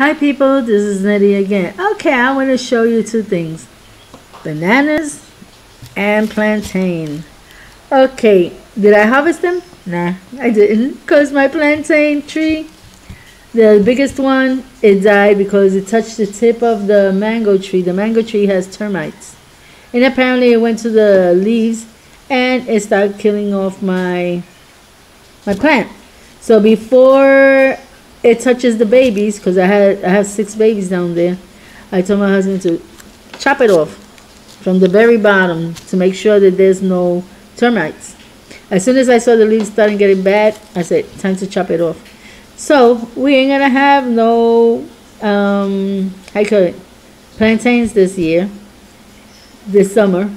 Hi people, this is Nettie again. Okay, I want to show you two things. Bananas and plantain. Okay, did I harvest them? Nah, I didn't, because my plantain tree, the biggest one, it died because it touched the tip of the mango tree. The mango tree has termites. And apparently it went to the leaves and it started killing off my plant. So before it touches the babies, because I have 6 babies down there, I told my husband to chop it off from the very bottom to make sure that there's no termites. As soon as I saw the leaves starting getting bad, I said, time to chop it off. So we ain't gonna have no plantains this summer,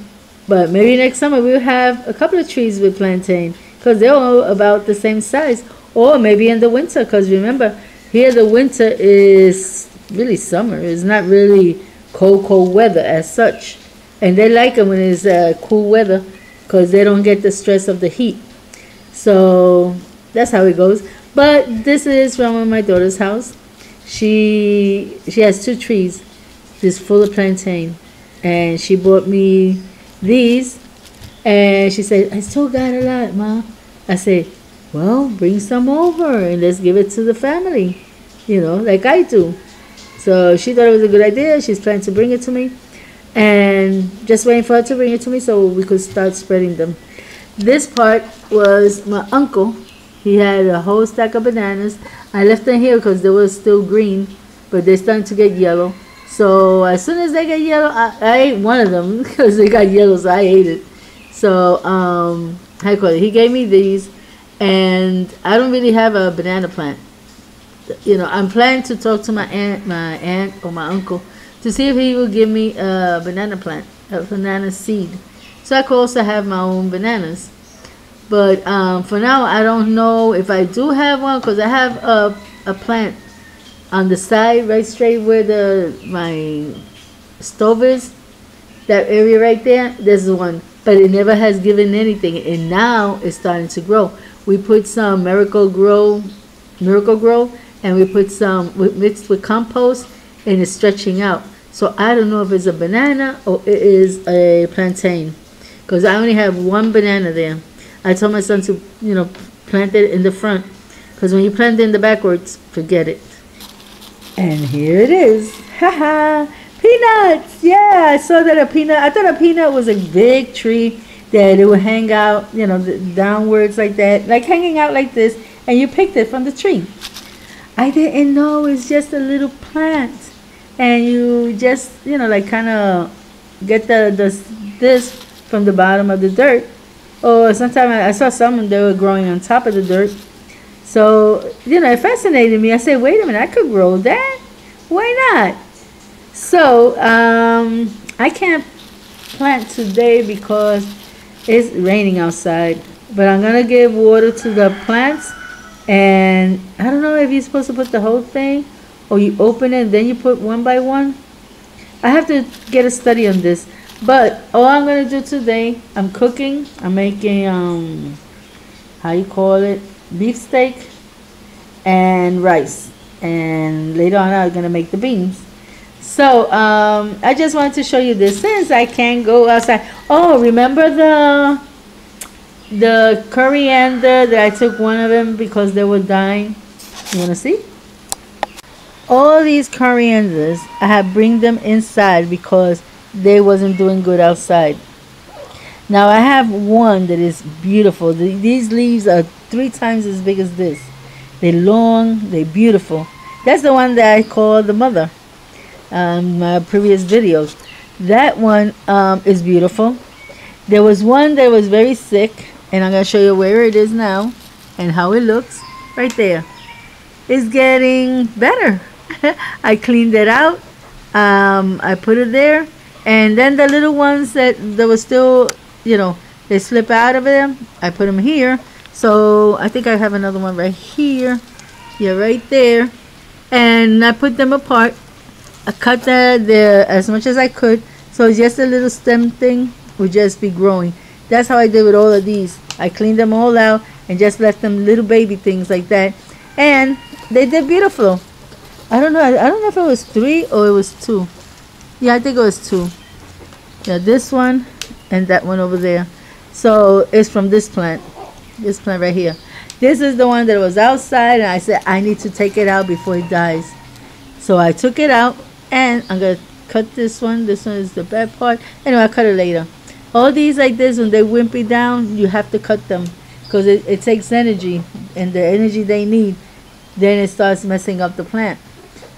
but maybe next summer we'll have a couple of trees with plantain, because they're all about the same size. Or maybe in the winter, because remember, here the winter is really summer. It's not really cold weather as such. And they like it when it's cool weather, because they don't get the stress of the heat. So that's how it goes. But this is from my daughter's house. She has 2 trees just full of plantain. And she bought me these. And she said, I still got a lot, Ma. I said, well, bring some over and let's give it to the family, like I do. So she thought it was a good idea. She's planning to bring it to me, and just waiting for her to bring it to me so we could start spreading them. This part was my uncle. He had a whole stack of bananas. I left them here because they were still green, but they're starting to get yellow. So as soon as they get yellow, I ate one of them because they got yellow, so I ate it. So he gave me these. And I don't really have a banana plant. I'm planning to talk to my aunt or my uncle to see if he will give me a banana plant, a banana seed, so I could also have my own bananas. But for now, I don't know if I do have one, because I have a plant on the side, right straight where my stove is. That area right there, there's one, but it never has given anything, and now it's starting to grow. We put some Miracle Grow, and we put some mixed with compost, and it's stretching out. So I don't know if it's a banana or it is a plantain, because I only have one banana there. I told my son to, plant it in the front, because when you plant it in the backwards, forget it. And here it is. Haha, peanuts! Yeah, I saw that a peanut. I thought a peanut was a big tree that it would hang out, downwards like that, like hanging out like this, and you picked it from the tree. I didn't know it's just a little plant, and you just, like kind of get this from the bottom of the dirt. Or sometimes I saw some they were growing on top of the dirt. So, it fascinated me. I said, wait a minute, I could grow that? Why not? So, I can't plant today because it's raining outside, but I'm gonna give water to the plants. And I don't know if you're supposed to put the whole thing, or you open it and then you put one by one. I have to get a study on this. But all I'm gonna do today, I'm cooking. I'm making beef steak and rice, and later on I'm gonna make the beans. So I just wanted to show you this since I can't go outside. Oh, remember the coriander that I took one of them because they were dying? You want to see? All these corianders, I have bring them inside because they wasn't doing good outside. Now I have one that is beautiful. These leaves are 3 times as big as this. They're long, they're beautiful. That's the one that I call the mother. My previous videos. That one is beautiful. There was one that was very sick, and I'm going to show you where it is now and how it looks right there. It's getting better. I cleaned it out. I put it there, and then the little ones that were still, they slip out of them, I put them here. So I think I have another one right here. Yeah, right there. And I put them apart. I cut that there as much as I could, so just a little stem thing would just be growing. That's how I did with all of these. I cleaned them all out and just left them little baby things like that, and they did beautiful. I don't know. I don't know if it was 3 or it was 2. Yeah, I think it was 2. Yeah, this one and that one over there. So it's from this plant. This plant right here. This is the one that was outside, and I said I need to take it out before it dies. So I took it out, and I'm gonna cut this one. This one is the bad part. Anyway, I'll cut it later. All these like this, when they wimpy down, you have to cut them because it takes energy, and the energy they need, then it starts messing up the plant.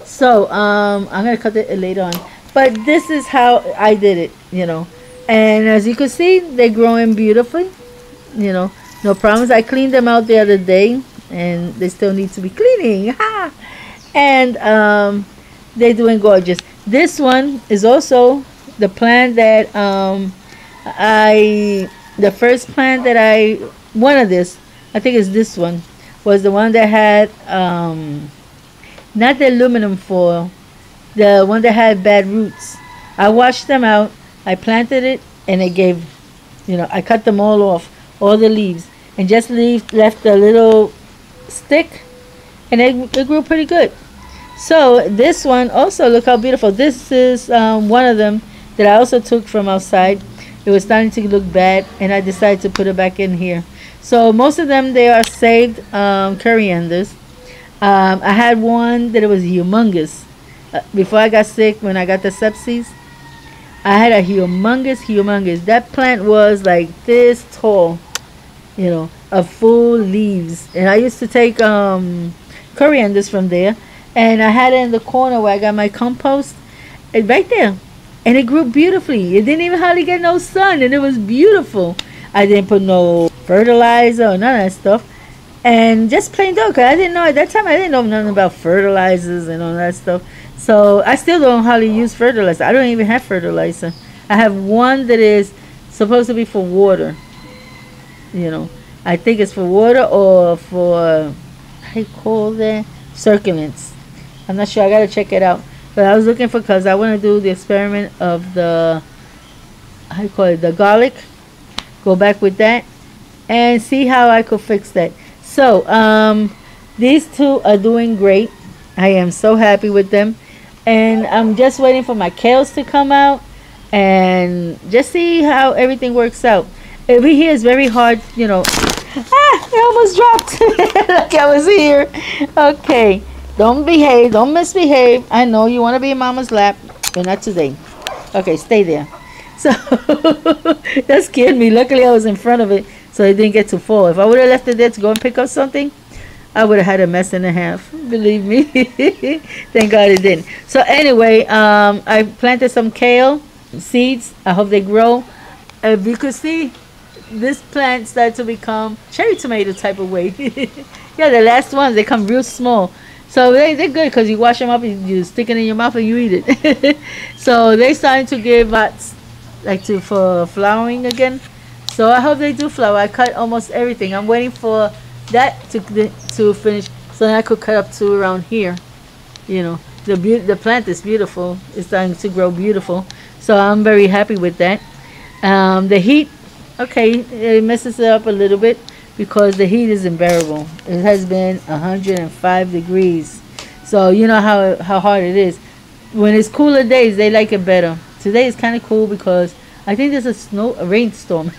So I'm gonna cut it later on. But this is how I did it, you know. And as you can see, they're growing beautifully, you know. No problems. I cleaned them out the other day, and they still need to be cleaning. And they're doing gorgeous. This one is also the plant that the first plant that one of this, I think it's this one, was the one that had not the aluminum foil, the one that had bad roots. I washed them out, I planted it, and it gave, you know, I cut them all off, all the leaves, and just left a little stick, and it grew pretty good. So this one also, look how beautiful. This is one of them that I also took from outside. It was starting to look bad, and I decided to put it back in here. So most of them, they are saved corianders. I had one that it was humongous. Before I got sick, when I got the sepsis, I had a humongous. That plant was like this tall, you know, of full leaves. And I used to take corianders from there, and I had it in the corner where I got my compost, right there. And it grew beautifully. It didn't even hardly get no sun, and it was beautiful. I didn't put no fertilizer or none of that stuff. And just plain dough, because I didn't know, at that time, I didn't know nothing about fertilizers and all that stuff. So I still don't hardly use fertilizer. I don't even have fertilizer. I have one that is supposed to be for water. You know, I think it's for water or for, how you call that? Circulants. I'm not sure. I got to check it out. But I was looking for, because I want to do the experiment of the, how you call it, the garlic. Go back with that and see how I could fix that. So these two are doing great. I am so happy with them, and I'm just waiting for my kales to come out and just see how everything works out. Over here is very hard, you know. I almost dropped like I was here. Okay, don't behave, don't misbehave. I know you want to be in mama's lap, but not today. Okay, stay there. So that scared me. Luckily I was in front of it, so it didn't get to fall. If I would have left it there to go and pick up something, I would have had a mess and a half, believe me. Thank God it didn't. So anyway, I planted some kale seeds. I hope they grow. If you could see, this plant started to become cherry tomato type of way. Yeah, the last ones, they come real small. So they're good because you wash them up, you stick it in your mouth and you eat it. So they're starting to give lots, like for flowering again. So I hope they do flower. I cut almost everything. I'm waiting for that to finish, so then I could cut up to around here. You know, the plant is beautiful. It's starting to grow beautiful. So I'm very happy with that. The heat, okay, it messes it up a little bit because the heat is unbearable. It has been 105 degrees. So you know how hard it is. When it's cooler days, they like it better. Today is kind of cool because I think there's a rainstorm.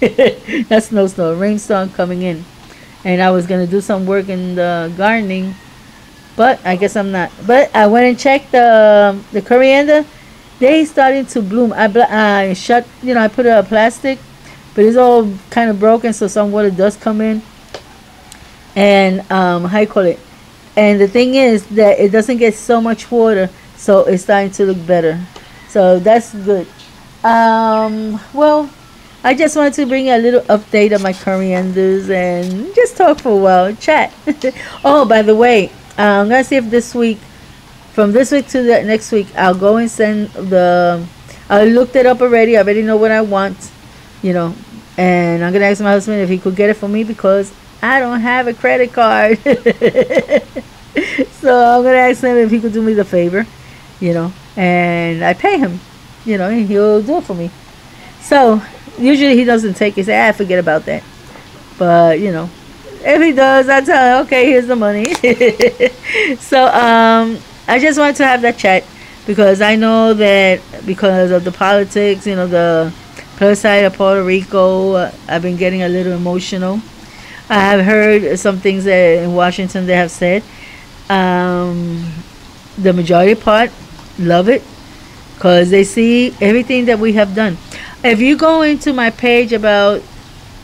Not snowstorm, a rainstorm coming in. And I was going to do some work in the gardening, but I guess I'm not. But I went and checked the coriander. They starting to bloom. I shut, you know, I put a plastic, but it's all kind of broken, so some water does come in. And how you call it? And the thing is that it doesn't get so much water, so it's starting to look better. So that's good. Well, I just wanted to bring a little update of my corianders and just talk for a while, chat. Oh, by the way, I'm gonna see if this week, from this week to the next week, I'll go and send I looked it up already. I already know what I want, you know, and I'm gonna ask my husband if he could get it for me because I don't have a credit card. So I'm gonna ask him if he could do me the favor, you know, and I pay him, you know, and he'll do it for me. So usually he doesn't take it. Say, forget about that. But you know, if he does, I tell him, okay, here's the money. So I just wanted to have that chat because I know that because of the politics, the plebiscite of Puerto Rico, I've been getting a little emotional. I have heard some things that in Washington they have said. The majority part love it because they see everything that we have done. If you go into my page about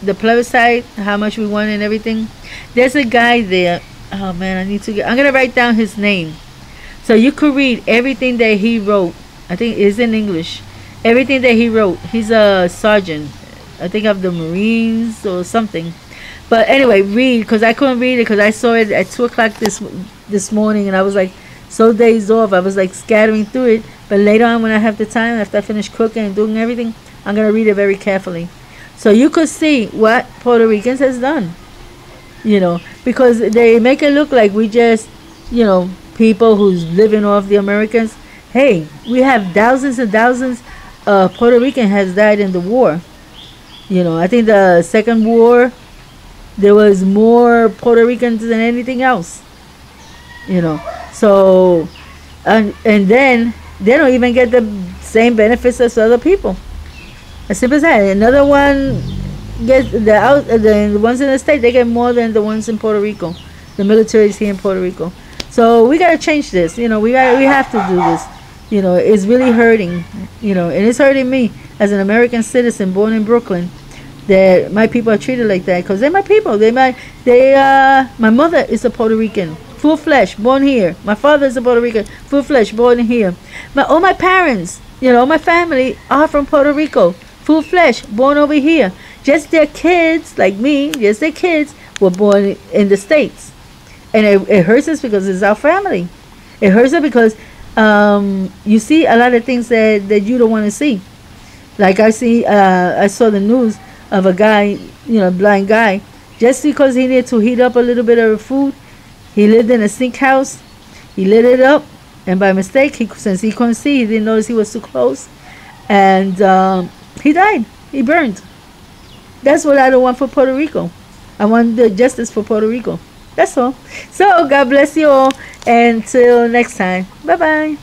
the plebiscite, how much we won and everything, there's a guy there. Oh man, I'm gonna write down his name so you could read everything that he wrote. I think it's in English. Everything that he wrote. He's a sergeant, I think, of the Marines or something. But anyway, read, because I couldn't read it because I saw it at 2 o'clock this morning, and I was like so dazed off. I was like scattering through it. But later on, when I have the time, after I finish cooking and doing everything, I'm gonna read it very carefully, so you could see what Puerto Ricans has done. Because they make it look like we just, people who's living off the Americans. Hey, we have thousands and thousands of Puerto Rican has died in the war. I think the second war, there was more Puerto Ricans than anything else. So, and then they don't even get the same benefits as other people. As simple as that. Another one gets the ones in the state, they get more than the ones in Puerto Rico. The military is here in Puerto Rico. So we gotta change this. We have to do this. It's really hurting. And it's hurting me as an American citizen born in Brooklyn, that my people are treated like that, because they're my people. My mother is a Puerto Rican, full flesh, born here. My father is a Puerto Rican, full flesh, born here. All my parents, my family are from Puerto Rico, full flesh, born over here. Just their kids, like me, just their kids were born in the States. And it hurts us because it's our family. It hurts us because you see a lot of things that you don't want to see. Like I saw the news of a guy, blind guy, just because he needed to heat up a little bit of food. He lived in a sink house. He lit it up, and by mistake, since he couldn't see, he didn't notice he was too close, and he died. He burned. That's what I don't want for Puerto Rico. I want the justice for Puerto Rico. That's all. So God bless you all. Until next time. Bye bye.